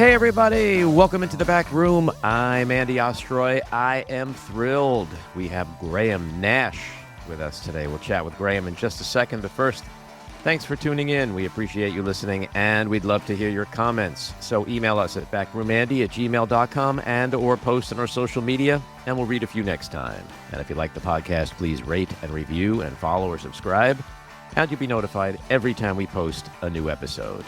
Hey everybody, welcome into the back room. I'm Andy Ostroy. I am thrilled we have Graham Nash with us today. We'll chat with Graham in just a second, but first, thanks for tuning in. We appreciate you listening, and we'd love to hear your comments. So email us at backroomandy@gmail.com and or post on our social media, and we'll read a few next time. And if you like the podcast, please rate and review and follow or subscribe, and you'll be notified every time we post a new episode.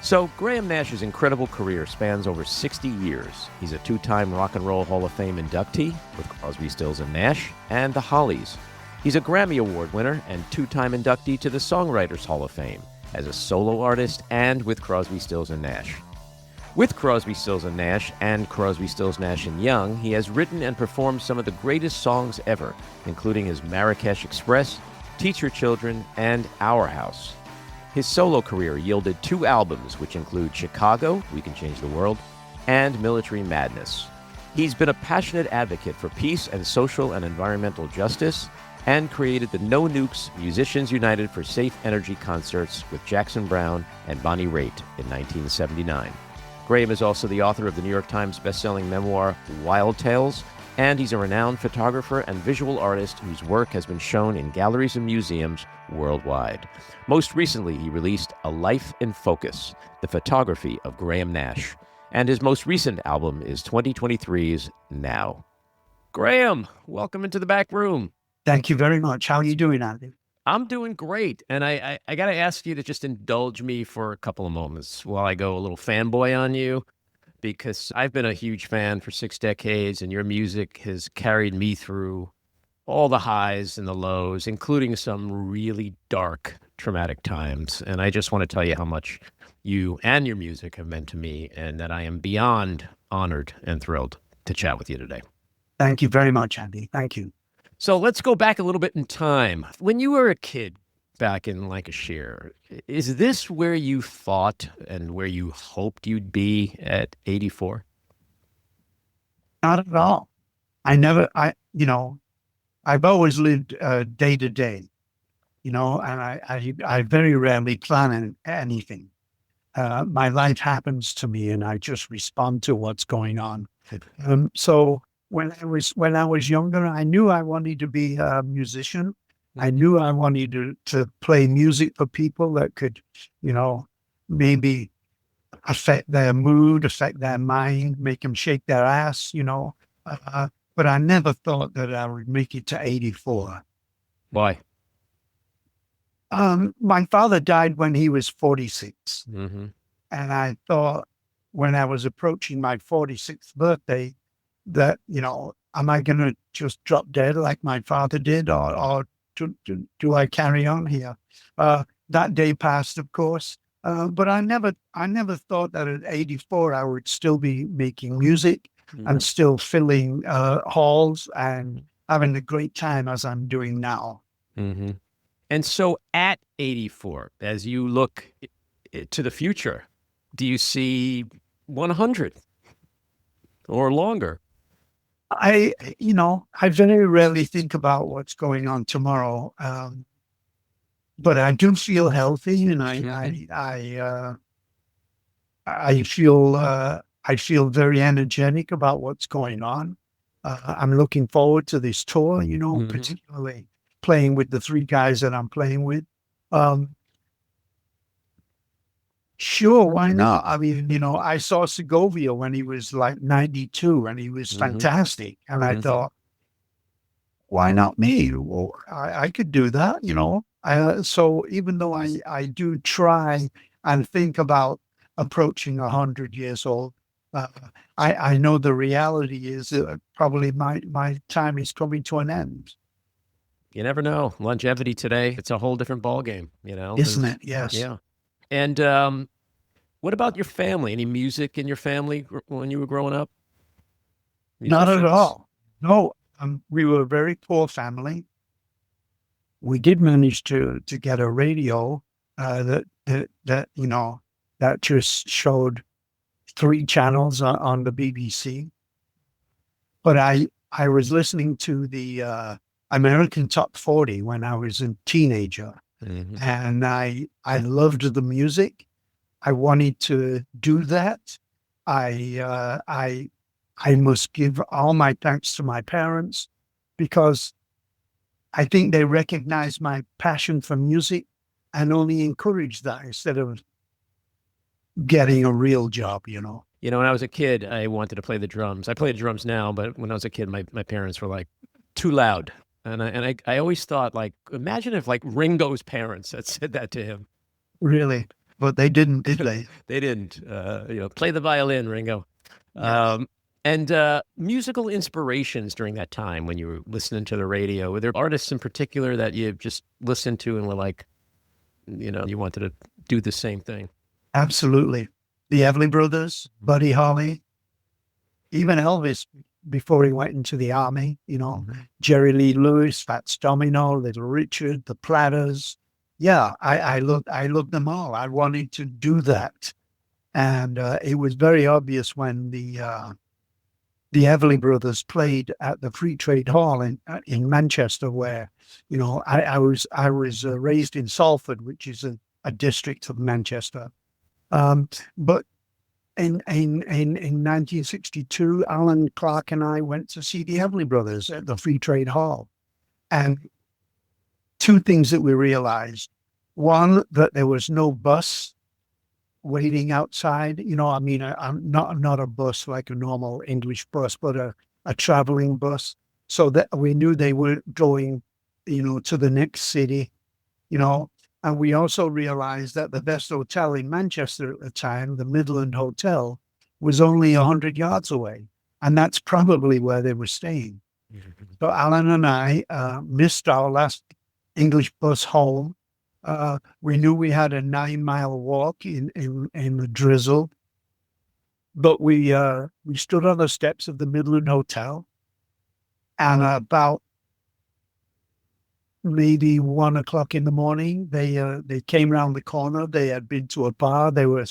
So, Graham Nash's incredible career spans over 60 years. He's a two-time Rock and Roll Hall of Fame inductee with Crosby, Stills and Nash and the Hollies. He's a Grammy Award winner and two-time inductee to the Songwriters Hall of Fame as a solo artist and with Crosby, Stills and Nash. With Crosby, Stills and Nash and Crosby, Stills, Nash and Young, he has written and performed some of the greatest songs ever, including his Marrakesh Express, Teach Your Children, and Our House. His solo career yielded 2 albums, which include Chicago, We Can Change the World, and Military Madness. He's been a passionate advocate for peace and social and environmental justice, and created the No Nukes Musicians United for Safe Energy concerts with Jackson Browne and Bonnie Raitt in 1979. Graham is also the author of the New York Times bestselling memoir, Wild Tales, and he's a renowned photographer and visual artist whose work has been shown in galleries and museums worldwide. Most recently, he released A Life in Focus, the photography of Graham Nash, and his most recent album is 2023's Now. Graham, welcome into the back room. Thank you very much. How are you doing, Andy? I'm doing great, and I got to ask you to just indulge me for a couple of moments while I go a little fanboy on you, because I've been a huge fan for 6 decades, and your music has carried me through all the highs and the lows, including some really dark, traumatic times. And I just want to tell you how much you and your music have meant to me, and that I am beyond honored and thrilled to chat with you today. Thank you very much, Andy. Thank you. So let's go back a little bit in time. When you were a kid back in Lancashire, is this where you thought and where you hoped you'd be at 84? Not at all. I've always lived day to day, and I very rarely plan anything. My life happens to me, and I just respond to what's going on. So when I was younger, I knew I wanted to be a musician. I knew I wanted to play music for people that could, maybe affect their mood, affect their mind, make them shake their ass, but I never thought that I would make it to 84. Why? My father died when he was 46. Mm-hmm. And I thought when I was approaching my 46th birthday that, am I going to just drop dead like my father did, or do I carry on here? That day passed, of course, but I never thought that at 84 I would still be making music and still filling halls and having a great time as I'm doing now. Mm-hmm. And so at 84, as you look to the future, do you see 100 or longer? I very rarely think about what's going on tomorrow, but I do feel healthy, and I feel very energetic about what's going on. I'm looking forward to this tour, particularly playing with the 3 guys that I'm playing with. Sure, why not? I mean, I saw Segovia when he was like 92, and he was fantastic. And I thought, why not me? Well, I could do that, So even though I do try and think about approaching 100 years old, I know the reality is that probably my time is coming to an end. You never know. Longevity today, it's a whole different ballgame, Isn't it? Yes. Yeah. And what about your family? Any music in your family when you were growing up? Not at all. No, we were a very poor family. We did manage to get a radio that just showed 3 channels on the BBC. But I was listening to the American Top 40 when I was a teenager. And I loved the music. I wanted to do that. I must give all my thanks to my parents, because I think they recognized my passion for music and only encouraged that instead of getting a real job, you know. You know, when I was a kid, I wanted to play the drums. I play the drums now, but when I was a kid, my parents were like, too loud. And I always thought, like, imagine if like Ringo's parents had said that to him. Really. But they didn't, did they? They didn't, play the violin, Ringo. Yes. And musical inspirations during that time when you were listening to the radio, were there artists in particular that you just listened to and were like, you wanted to do the same thing? Absolutely. The Everly Brothers, Buddy Holly, even Elvis before he went into the army, Jerry Lee Lewis, Fats Domino, Little Richard, the Platters. Yeah, I loved them all. I wanted to do that. And it was very obvious when the Everly Brothers played at the Free Trade Hall in Manchester, where, I was raised in Salford, which is a district of Manchester. But in 1962, Alan Clark and I went to see the Everly Brothers at the Free Trade Hall. And two things that we realized. One, that there was no bus waiting outside. I'm not a bus like a normal English bus, but a traveling bus. So that we knew they were going, to the next city, And we also realized that the best hotel in Manchester at the time, the Midland Hotel, was only 100 yards away. And that's probably where they were staying. So Alan and I missed our last English bus home. We knew we had a 9-mile walk in the drizzle. But we stood on the steps of the Midland Hotel. And about maybe 1 o'clock in the morning, they came around the corner. They had been to a bar. They were,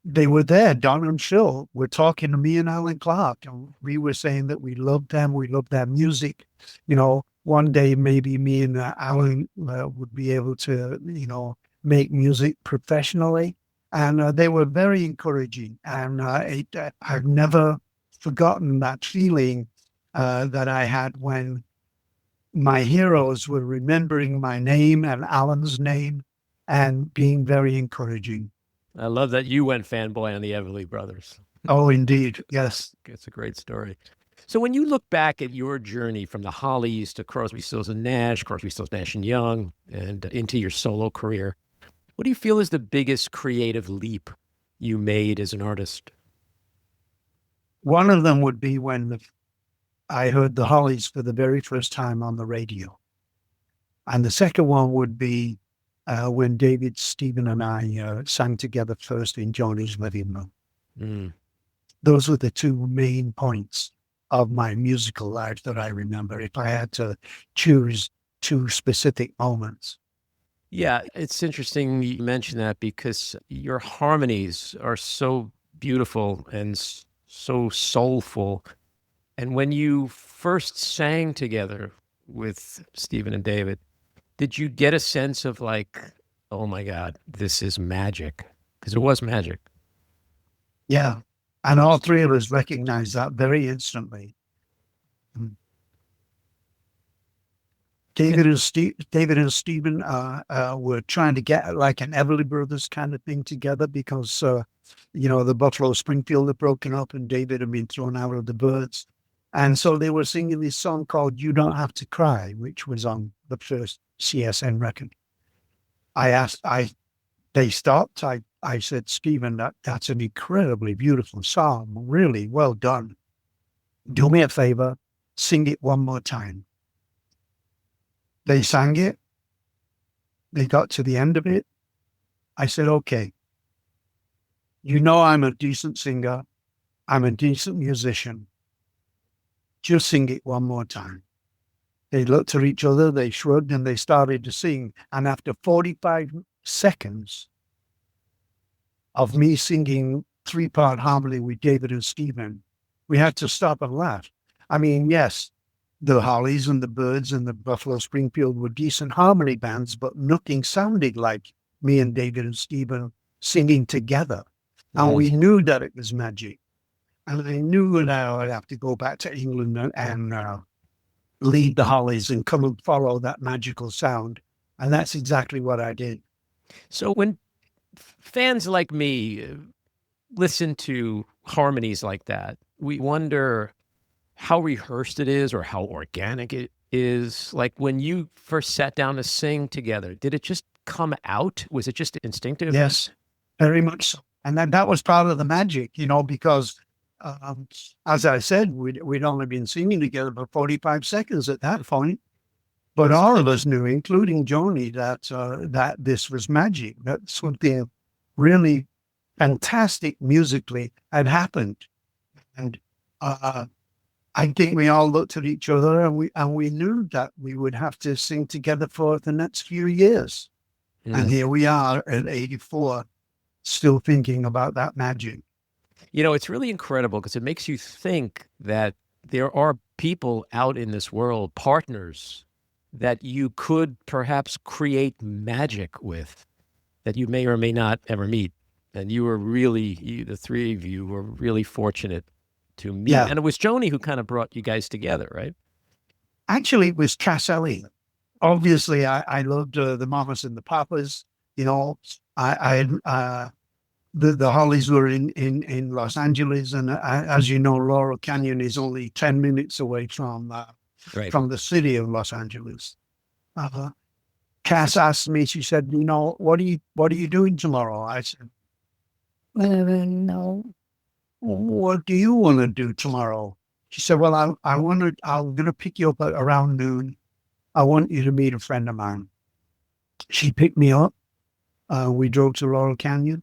they were there. Don and Phil were talking to me and Alan Clark, and we were saying that we loved them. We loved their music. One day maybe me and Alan would be able to, make music professionally. And they were very encouraging. And I've never forgotten that feeling that I had when my heroes were remembering my name and Alan's name and being very encouraging. I love that you went fanboy on the Everly Brothers. Oh, indeed. Yes. It's a great story. So when you look back at your journey from the Hollies to Crosby, Stills and Nash, Crosby, Stills, Nash and Young, and into your solo career, what do you feel is the biggest creative leap you made as an artist? One of them would be when I heard the Hollies for the very first time on the radio. And the second one would be when David, Stephen, and I sang together first in Joni's living room. Mm. Those were the two main points of my musical life that I remember, if I had to choose two specific moments. Yeah, it's interesting you mention that, because your harmonies are so beautiful and so soulful. And when you first sang together with Stephen and David, did you get a sense of like, oh my God, this is magic? Because it was magic. Yeah. And all three of us recognized that very instantly. David and Stephen were trying to get like an Everly Brothers kind of thing together, because, the Buffalo Springfield had broken up and David had been thrown out of the Birds. And so they were singing this song called You Don't Have to Cry, which was on the first CSN record. They stopped. I said, Stephen, that's an incredibly beautiful song. Really well done. Do me a favor, sing it one more time. They sang it. They got to the end of it. I said, okay, I'm a decent singer. I'm a decent musician. Just sing it one more time. They looked at each other, they shrugged, and they started to sing. And after 45 seconds of me singing 3-part harmony with David and Stephen, we had to stop and laugh. I mean, yes, the Hollies and the Birds and the Buffalo Springfield were decent harmony bands, but nothing sounded like me and David and Stephen singing together. And we knew that it was magic. And I knew that I would have to go back to England and lead the Hollies and come and follow that magical sound. And that's exactly what I did. So when fans like me listen to harmonies like that, we wonder how rehearsed it is or how organic it is. Like when you first sat down to sing together, did it just come out? Was it just instinctive? Yes, very much so. And that was part of the magic, because as I said, we'd only been singing together for 45 seconds at that point. But all of us knew, including Joni, that this was magic, that something really fantastic musically had happened. And I think we all looked at each other and we knew that we would have to sing together for the next few years. And here we are at 84, still thinking about that magic. It's really incredible because it makes you think that there are people out in this world, partners that you could perhaps create magic with, that you may or may not ever meet. And you were really, the three of you were really fortunate to meet. Yeah. And it was Joni who kind of brought you guys together, right? Actually, it was Cass Elliot. Obviously, I loved the Mamas and the Papas. The Hollies were in Los Angeles, and as you know, Laurel Canyon is only 10 minutes away from the city of Los Angeles. Cass asked me, she said, what are you doing tomorrow? I said, no. What do you want to do tomorrow? She said, well, I'm going to pick you up at around noon. I want you to meet a friend of mine. She picked me up. We drove to Laurel Canyon.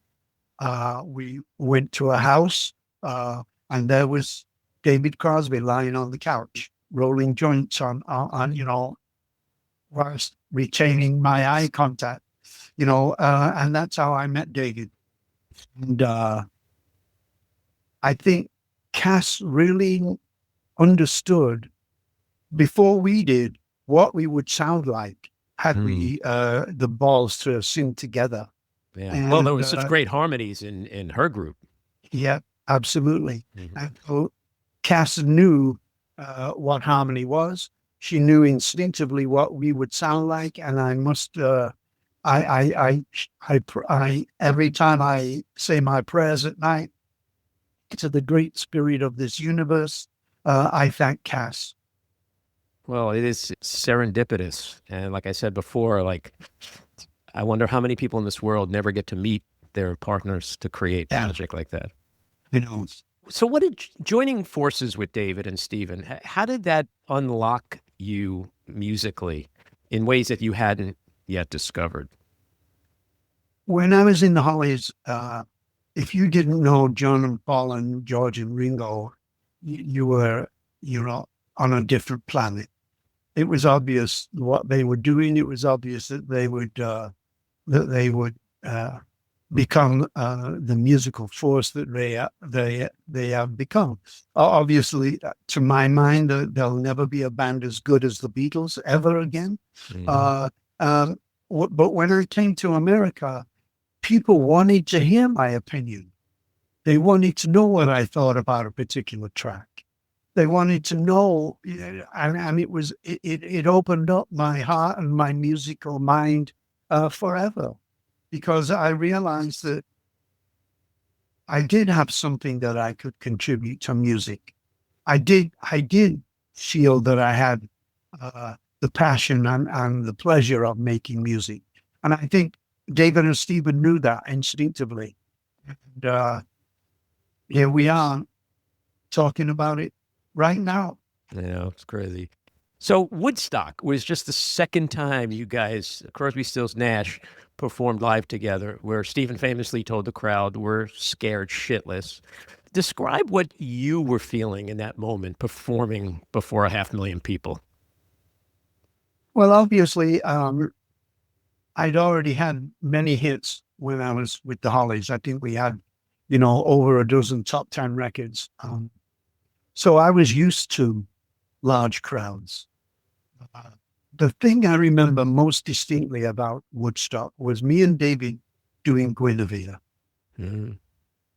We went to a house, and there was David Crosby lying on the couch, rolling joints on whilst retaining my eye contact, and that's how I met David. And I think Cass really understood before we did what we would sound like had we the balls to sing together. Yeah. And, well, there was such great harmonies in her group. Yeah, absolutely. And so Cass knew what harmony was. She knew instinctively what we would sound like, and I must. I every time I say my prayers at night to the great spirit of this universe, I thank Cass. Well, it is serendipitous, and like I said before, I wonder how many people in this world never get to meet their partners to create magic like that. So what did joining forces with David and Stephen, how did that unlock you musically in ways that you hadn't yet discovered? When I was in the Hollies, if you didn't know John and Paul and George and Ringo, you were on a different planet. It was obvious what they were doing. It was obvious that they would become the musical force that they have become. Obviously, to my mind, there'll never be a band as good as the Beatles ever again. But when I came to America, people wanted to hear my opinion. They wanted to know what I thought about a particular track. They wanted to know, and it opened up my heart and my musical mind forever, because I realized that I did have something that I could contribute to music. I did feel that I had the passion and the pleasure of making music, and I think David and Stephen knew that instinctively. And here we are talking about it right now. Yeah, it's crazy. So Woodstock was just the second time you guys, Crosby, Stills, Nash, performed live together, where Stephen famously told the crowd, "We're scared shitless." Describe what you were feeling in that moment, performing before 500,000 people. Well, obviously, I'd already had many hits when I was with the Hollies. I think we had, over a dozen top 10 records. So I was used to large crowds. The thing I remember most distinctly about Woodstock was me and David doing Guinevere.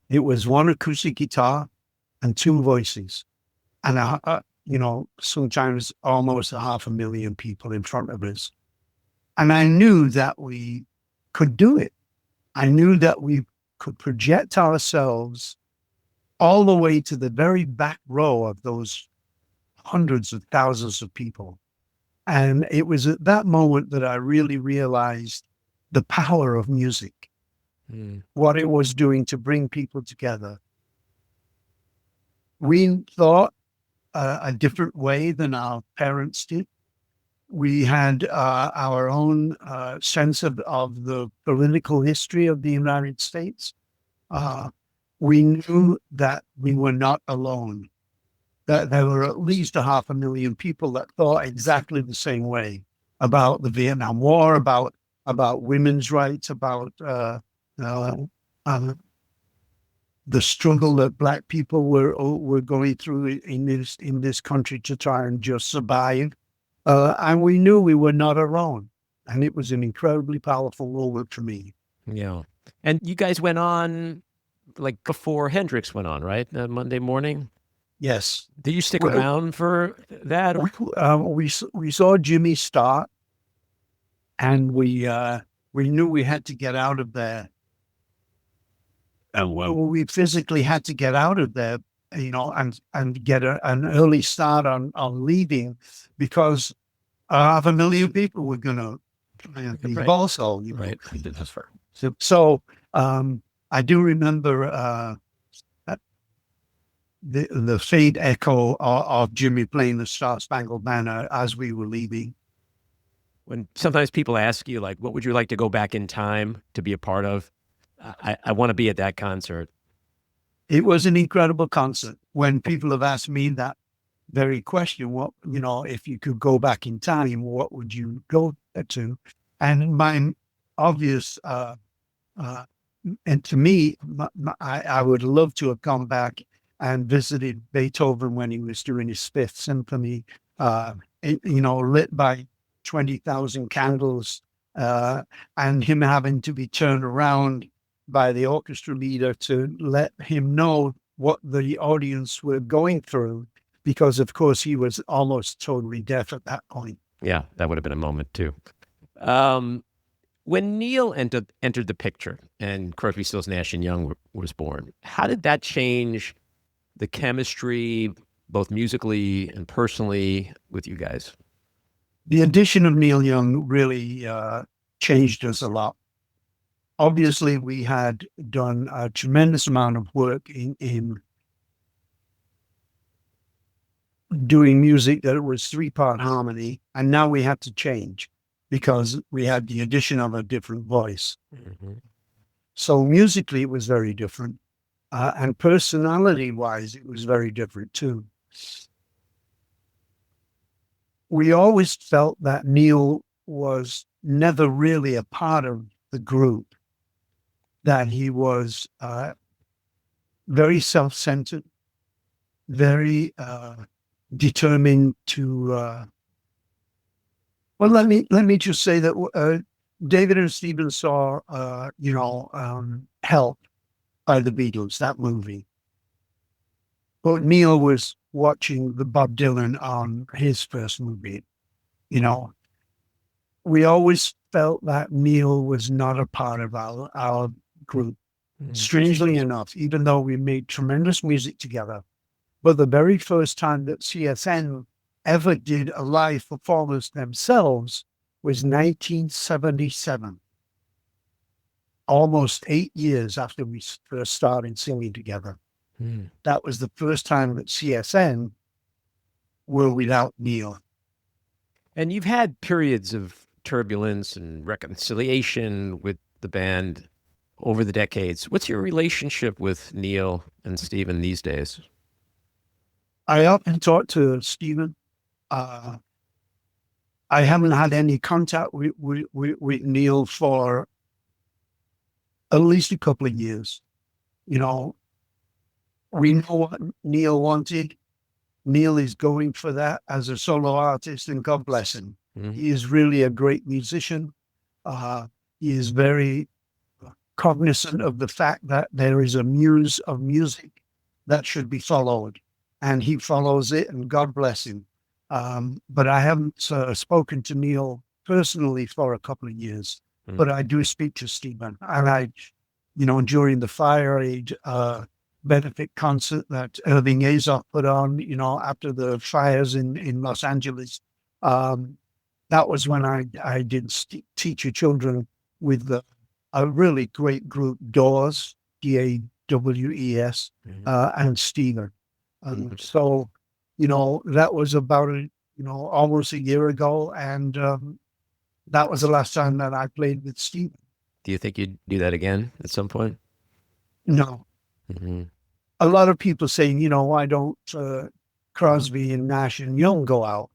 It was one acoustic guitar and two voices. And, sometimes almost 500,000 people in front of us. And I knew that we could do it. I knew that we could project ourselves all the way to the very back row of those hundreds of thousands of people. And it was at that moment that I really realized the power of music, what it was doing to bring people together. We thought a different way than our parents did. We had our own sense of the political history of the United States. We knew that we were not alone, that there were at least 500,000 people that thought exactly the same way about the Vietnam War, about women's rights, about the struggle that Black people were going through in this country to try and just survive. And we knew we were not alone. And it was an incredibly powerful moment for me. Yeah. And you guys went on like before Hendrix went on, right? Monday morning? Yes. Did you stick around for that? We saw Jimmy start, and we knew we had to get out of there. And we physically had to get out of there, and get an early start on leaving, because 500,000 people were going to leave also. Right. So I do remember the faint echo of Jimmy playing the Star Spangled Banner as we were leaving. When sometimes people ask you, like, what would you like to go back in time to be a part of? I want to be at that concert. It was an incredible concert. When people have asked me that very question, if you could go back in time, what would you go to? And my obvious, and to me, I would love to have gone back and visited Beethoven when he was doing his Fifth Symphony, lit by 20,000 candles, and him having to be turned around by the orchestra leader to let him know what the audience were going through, because of course he was almost totally deaf at that point. Yeah, that would have been a moment too. When Neil entered the picture and Crosby, Stills, Nash and Young was born, how did that change the chemistry, both musically and personally, with you guys? The addition of Neil Young really changed us a lot. Obviously, we had done a tremendous amount of work in doing music that was 3-part harmony, and now we had to change because we had the addition of a different voice. Mm-hmm. So musically, it was very different, and personality-wise, it was very different too. We always felt that Neil was never really a part of the group, that he was very self-centered, very determined to. Well, let me just say that David and Stephen saw, Help by the Beatles, that movie. But Neil was watching the Bob Dylan on his first movie. We always felt that Neil was not a part of our group. Mm-hmm. Strangely enough, even though we made tremendous music together. But the very first time that CSN ever did a live performance themselves was 1977. Almost 8 years after we first started singing together. Mm. That was the first time that CSN were without Neil. And you've had periods of turbulence and reconciliation with the band over the decades. What's your relationship with Neil and Stephen these days? I often talk to Stephen. I haven't had any contact with Neil for at least a couple of years. We know what Neil wanted. Neil is going for that as a solo artist, and God bless him. Mm-hmm. He is really a great musician. He is very cognizant of the fact that there is a muse of music that should be followed, and he follows it, and God bless him. But I haven't spoken to Neil personally for a couple of years, but I do speak to Stephen, and during the Fire Aid benefit concert that Irving Azoff put on, after the fires in Los Angeles, that was when I did teacher children with a really great group, Dawes, Dawes, and Stephen. So, that was about almost a year ago, and that was the last time that I played with Stephen. Do you think you'd do that again at some point? No. A lot of people saying, why don't Crosby and Nash and Young go out?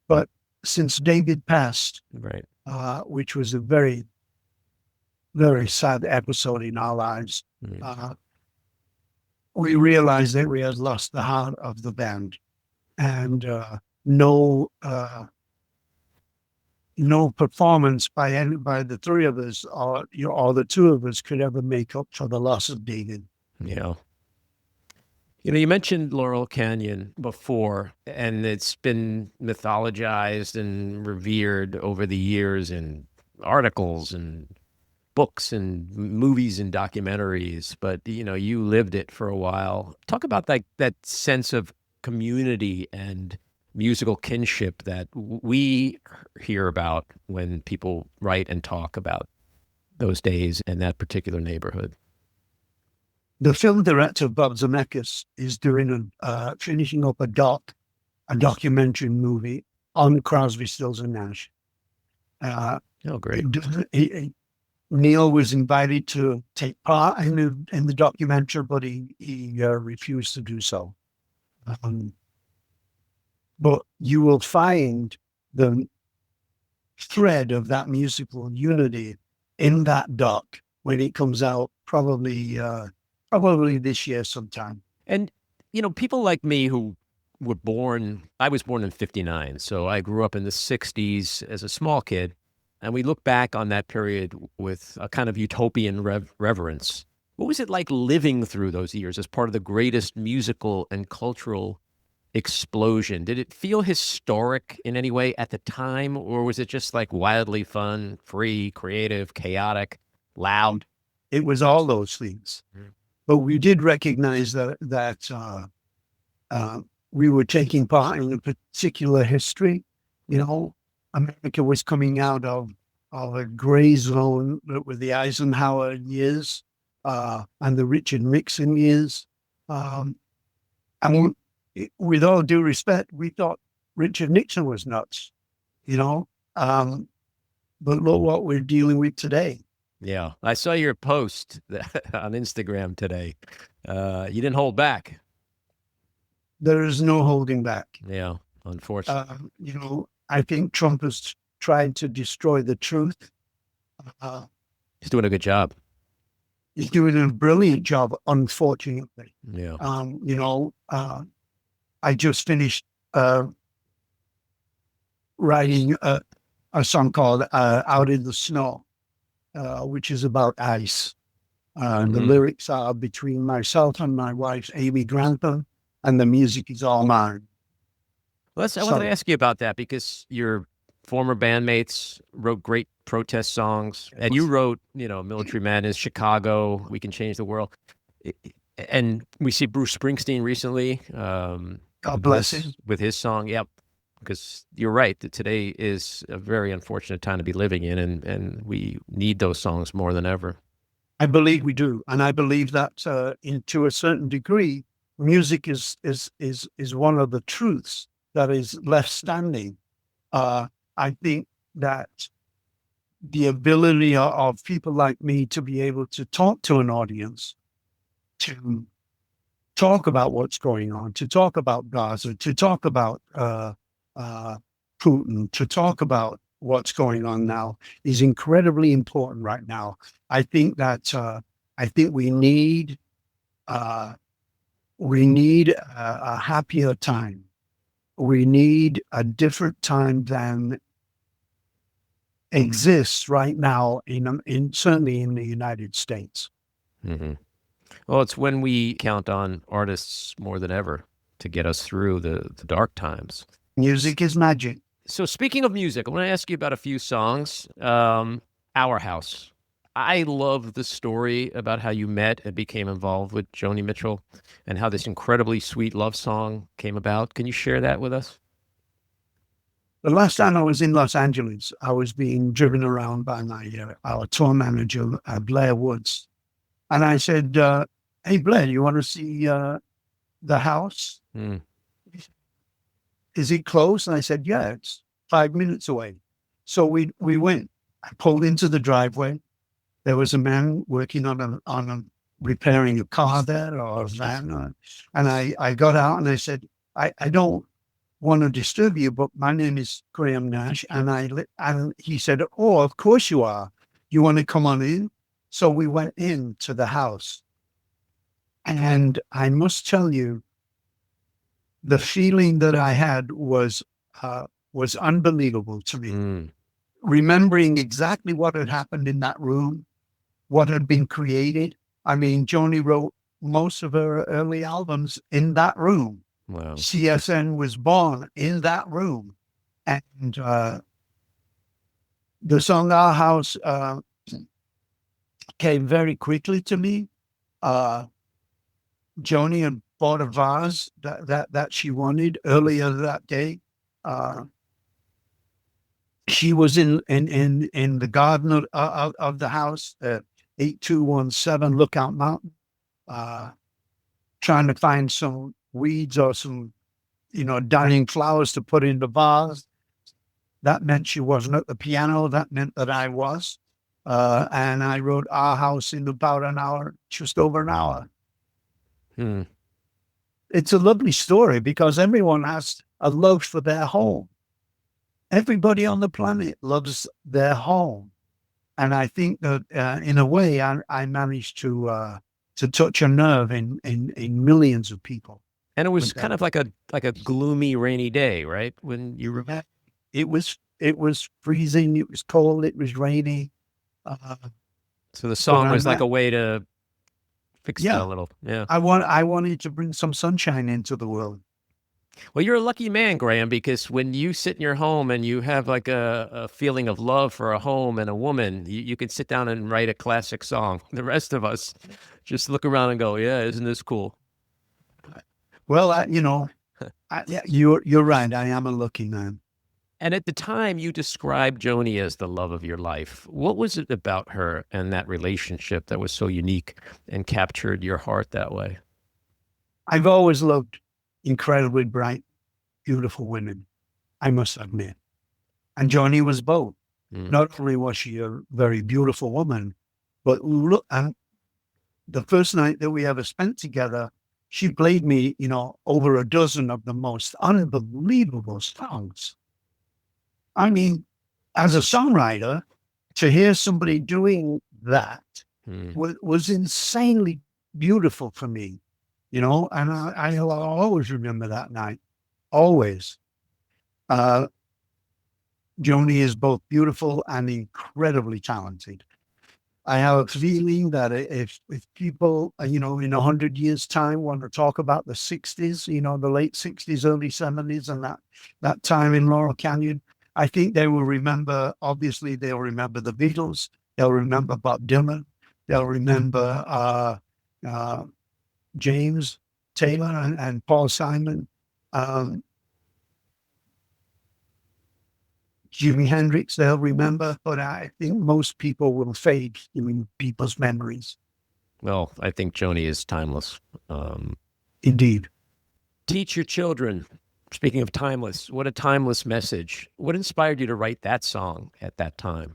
But since David passed, right, which was a very, very sad episode in our lives, we realized that we had lost the heart of the band, and no performance by the three of us or the two of us could ever make up for the loss of David. Yeah. You mentioned Laurel Canyon before, and it's been mythologized and revered over the years in articles and books and movies and documentaries, but you lived it for a while. Talk about that sense of community and musical kinship that we hear about when people write and talk about those days in that particular neighborhood. The film director, Bob Zemeckis, is doing finishing up a documentary movie on Crosby, Stills and Nash. Oh, great. Neil was invited to take part in the documentary, but he refused to do so. But you will find the thread of that musical unity in that doc when it comes out, probably this year sometime. And, people like me who were I was born in 59, so I grew up in the 60s as a small kid. And we look back on that period with a kind of utopian reverence. What was it like living through those years as part of the greatest musical and cultural explosion? Did it feel historic in any way at the time, or was it just like wildly fun, free, creative, chaotic, loud? It was all those things. But we did recognize that we were taking part in a particular history. America was coming out of a gray zone with the Eisenhower years and the Richard Nixon years. And with all due respect, we thought Richard Nixon was nuts, but look what we're dealing with today. Yeah, I saw your post on Instagram today. You didn't hold back. There is no holding back. Yeah, unfortunately. I think Trump has tried to destroy the truth. He's doing a good job. He's doing a brilliant job, unfortunately. Yeah. I just finished writing a song called Out in the Snow, which is about ice. The lyrics are between myself and my wife, Amy Grantham, and the music is all mine. I wanted to ask you about that because your former bandmates wrote great protest songs, and you wrote, Military Madness, Chicago, We Can Change the World. And we see Bruce Springsteen recently. God bless him. With his song, yep. Because you're right, that today is a very unfortunate time to be living in, and we need those songs more than ever. I believe we do. And I believe that to a certain degree, music is one of the truths that is left standing. I think that the ability of people like me to be able to talk to an audience, to talk about what's going on, to talk about Gaza, to talk about Putin, to talk about what's going on now is incredibly important right now. I think that we need a happier time. We need a different time than exists right now in certainly in the United States. Mm-hmm. Well, it's when we count on artists more than ever to get us through the dark times. Music is magic. So speaking of music, I want to ask you about a few songs. Our House. I love the story about how you met and became involved with Joni Mitchell and how this incredibly sweet love song came about. Can you share that with us? The last time I was in Los Angeles, I was being driven around by our tour manager, Blair Woods. And I said, hey, Blair, you want to see the house? Mm. Is it close? And I said, yeah, it's 5 minutes away. So we went. I pulled into the driveway. There was a man working on repairing a car there or a van. And I got out and I said, I don't want to disturb you, but my name is Graham Nash. And he said, oh, of course you are. You want to come on in? So we went into the house. And I must tell you, the feeling that I had was unbelievable to me. Mm. Remembering exactly what had happened in that room, what had been created. I mean, Joni wrote most of her early albums in that room. Wow. CSN was born in that room. And the song Our House came very quickly to me. Joni had bought a vase that she wanted earlier that day. She was in the garden of the house, 8217 Lookout Mountain, trying to find some weeds or some, dying flowers to put in the vase. That meant she wasn't at the piano. That meant that I was. And I wrote Our House in about an hour, just over an hour. Hmm. It's a lovely story because everyone has a love for their home. Everybody on the planet loves their home. And I think that in a way, I managed to touch a nerve in millions of people. And it was kind of like a gloomy, rainy day, right? When you were... It was freezing. It was cold. It was rainy. So the song was like a way to fix that a little. Yeah. I wanted to bring some sunshine into the world. Well, you're a lucky man, Graham, because when you sit in your home and you have like a feeling of love for a home and a woman, you can sit down and write a classic song. The rest of us just look around and go, yeah, isn't this cool? Well, you're right. I am a lucky man. And at the time, you described Joni as the love of your life. What was it about her and that relationship that was so unique and captured your heart that way? I've always loved incredibly bright, beautiful women, I must admit. And Joni was both. Not only was she a very beautiful woman, but look, the first night that we ever spent together, she played me, over a dozen of the most unbelievable songs. I mean, as a songwriter, to hear somebody doing that was insanely beautiful for me, and I'll always remember that night, always. Joni is both beautiful and incredibly talented. I have a feeling that if people, in 100 years' time want to talk about the 60s, the late 60s, early 70s, and that time in Laurel Canyon, I think they will remember, obviously, they'll remember the Beatles. They'll remember Bob Dylan. They'll remember James Taylor and Paul Simon. Jimi Hendrix, they'll remember, but I think most people will fade in people's memories. Well, I think Joni is timeless. Indeed. Teach your children. Speaking of timeless, what a timeless message. What inspired you to write that song at that time?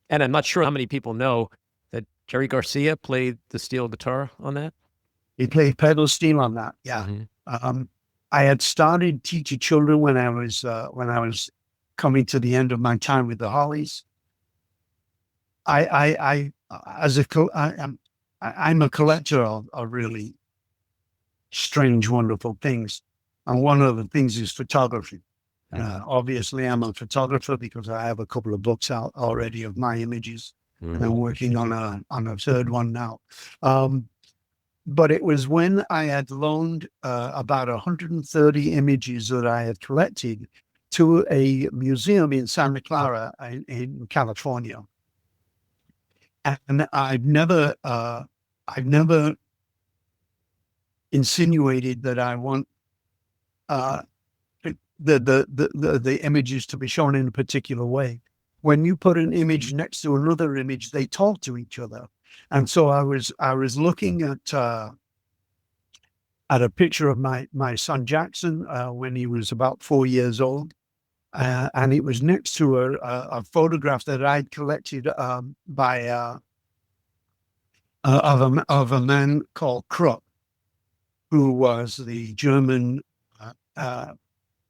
And I'm not sure how many people know that Jerry Garcia played the steel guitar on that. He played pedal steel on that. Yeah. Mm-hmm. I had started teaching children when I was coming to the end of my time with the Hollies. I'm a collector of really strange, wonderful things. And one of the things is photography. Obviously, I'm a photographer because I have a couple of books out already of my images, and I'm working on a third one now. But it was when I had loaned about 130 images that I had collected to a museum in Santa Clara in California, and I've never insinuated that I want the images to be shown in a particular way. When you put an image next to another image, they talk to each other. And so I was looking at a picture of my son Jackson when he was about 4 years old, and it was next to a photograph that I'd collected by of a man called Krupp, who was the German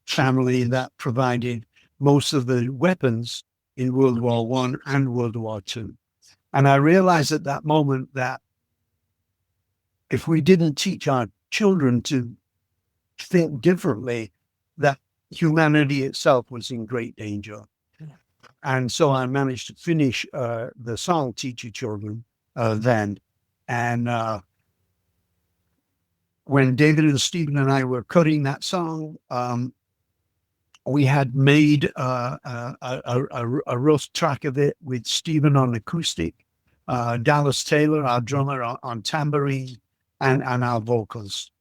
family that provided most of the weapons in World War I and World War II. And I realized at that moment that if we didn't teach our children to think differently, that humanity itself was in great danger. And so I managed to finish the song Teach Your Children then. And when David and Stephen and I were cutting that song, we had made a rough track of it with Stephen on acoustic, Dallas Taylor, our drummer, on tambourine, and our vocals.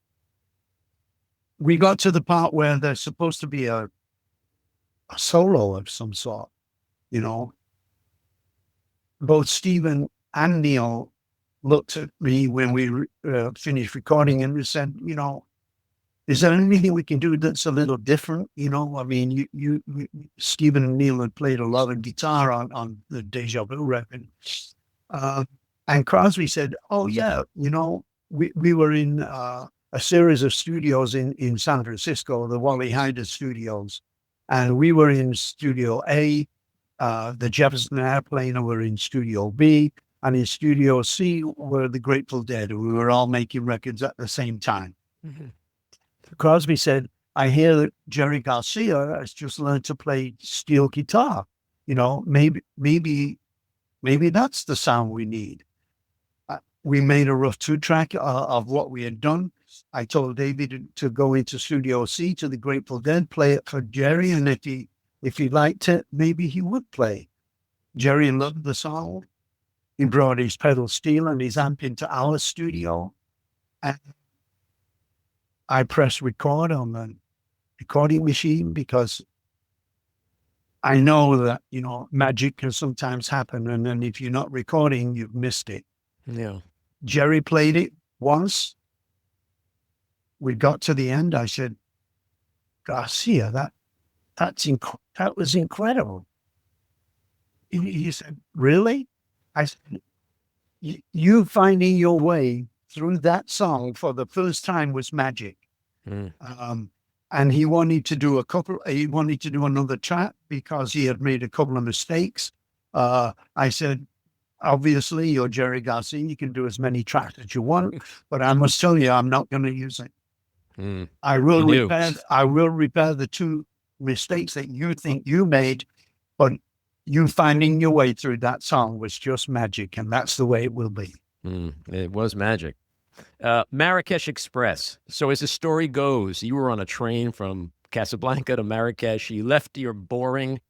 We got to the part where there's supposed to be a solo of some sort, you know. Both Stephen and Neil looked at me when we finished recording and we said, you know, is there anything we can do that's a little different? You know, I mean, you Stephen and Neil had played a lot of guitar on the Deja Vu record. And Crosby said, oh, yeah, you know, we were in a series of studios in San Francisco, the Wally Heider studios. And we were in Studio A, the Jefferson Airplane were in Studio B, and in Studio C were the Grateful Dead. We were all making records at the same time. Mm-hmm. Crosby said, I hear that Jerry Garcia has just learned to play steel guitar. You know, maybe that's the sound we need. We made a rough 2-track of what we had done. I told David to go into Studio C to the Grateful Dead, play it for Jerry, and if he liked it, maybe he would play. Jerry loved the song. He brought his pedal steel and his amp into our studio, and I pressed record on the recording machine because I know that, you know, magic can sometimes happen, and then if you're not recording, you've missed it. Yeah. Jerry played it once. We got to the end. I said, Garcia, that was incredible. He said, really? I said, you finding your way through that song for the first time was magic. And he wanted to do another track because he had made a couple of mistakes. I said, obviously, you're Jerry Garcia. You can do as many tracks as you want, but I must tell you, I'm not going to use it. I will repair the 2 mistakes that you think you made, but you finding your way through that song was just magic, and that's the way it will be. It was magic. Marrakesh Express. So as the story goes, you were on a train from Casablanca to Marrakesh. You left your boring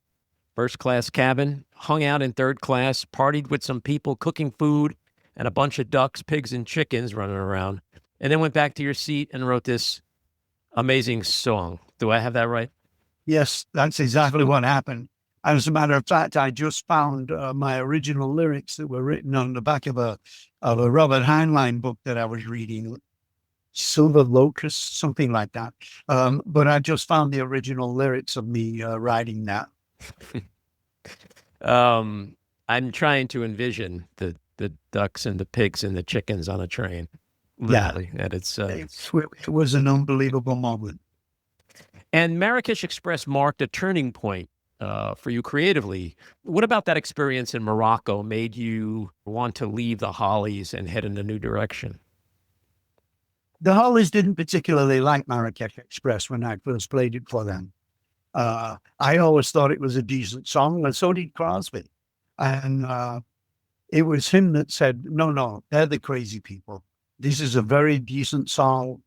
first-class cabin, hung out in third class, partied with some people, cooking food, and a bunch of ducks, pigs, and chickens running around, and then went back to your seat and wrote this amazing song. Do I have that right? Yes, that's exactly what happened. As a matter of fact, I just found my original lyrics that were written on the back of a Robert Heinlein book that I was reading, Silver Locust, something like that. But I just found the original lyrics of me writing that. I'm trying to envision the ducks and the pigs and the chickens on a train. Literally. Yeah. And it was an unbelievable moment. And Marrakesh Express marked a turning point for you creatively. What about that experience in Morocco made you want to leave the Hollies and head in a new direction? The Hollies didn't particularly like Marrakesh Express when I first played it for them. I always thought it was a decent song, and so did Crosby. And it was him that said, no, they're the crazy people. This is a very decent song.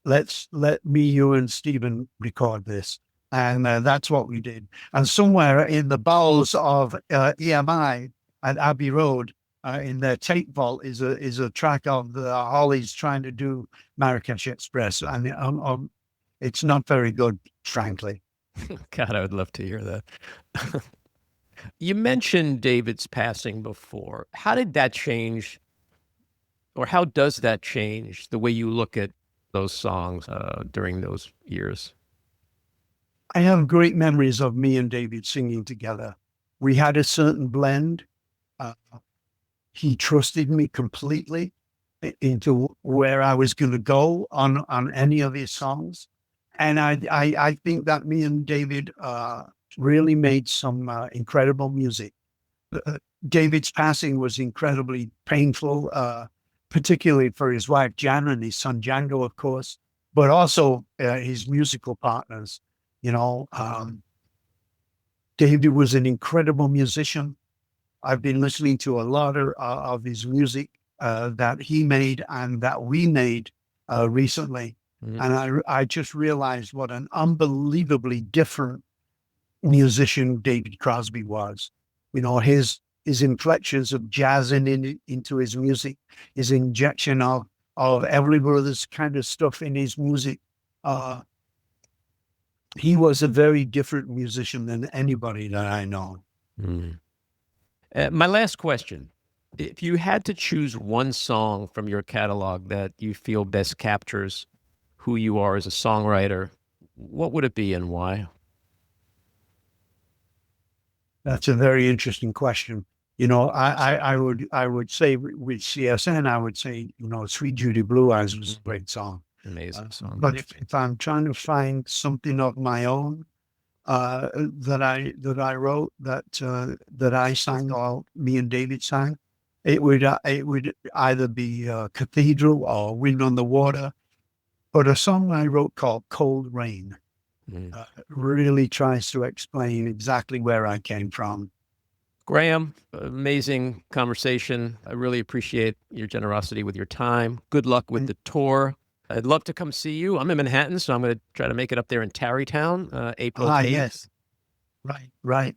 Let me, you, and Stephen record this. And that's what we did. And somewhere in the bowels of EMI at Abbey Road, in their tape vault, is a track of the Hollies trying to do Marrakesh Express. And it's not very good, frankly. God, I would love to hear that. You mentioned David's passing before. How did that change, or how does that change the way you look at those songs during those years? I have great memories of me and David singing together. We had a certain blend. He trusted me completely into where I was going to go on any of his songs. And I think that me and David really made some incredible music. David's passing was incredibly painful, particularly for his wife, Jan, and his son, Django, of course, but also his musical partners. David was an incredible musician. I've been listening to a lot of his music that he made and that we made recently. Mm-hmm. And I just realized what an unbelievably different musician David Crosby was. His inflections of jazz into his music, his injection of Everly Brothers kind of stuff in his music. He was a very different musician than anybody that I know. Mm. My last question. If you had to choose one song from your catalog that you feel best captures who you are as a songwriter, what would it be and why? That's a very interesting question. I would say with CSN, I would say, Sweet Judy Blue Eyes was a great song. Amazing song. But if I'm trying to find something of my own that I wrote, that I sang, or me and David sang, it would either be Cathedral or Wind on the Water, but a song I wrote called Cold Rain really tries to explain exactly where I came from. Graham, amazing conversation. I really appreciate your generosity with your time. Good luck with the tour. I'd love to come see you. I'm in Manhattan, so I'm going to try to make it up there in Tarrytown, April 8th. Yes. Right.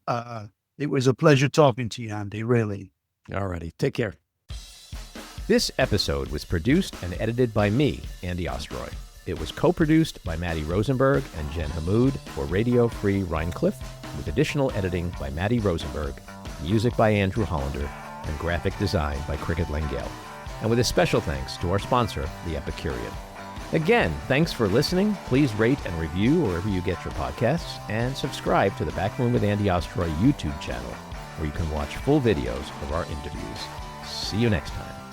It was a pleasure talking to you, Andy, really. All righty. Take care. This episode was produced and edited by me, Andy Ostroy. It was co-produced by Maddie Rosenberg and Jen Hammoud for Radio Free Rhinecliff, with additional editing by Maddie Rosenberg, music by Andrew Hollander, and graphic design by Cricket Langell. And with a special thanks to our sponsor, The Epicurean. Again, thanks for listening. Please rate and review wherever you get your podcasts, and subscribe to the Backroom with Andy Ostroy YouTube channel, where you can watch full videos of our interviews. See you next time.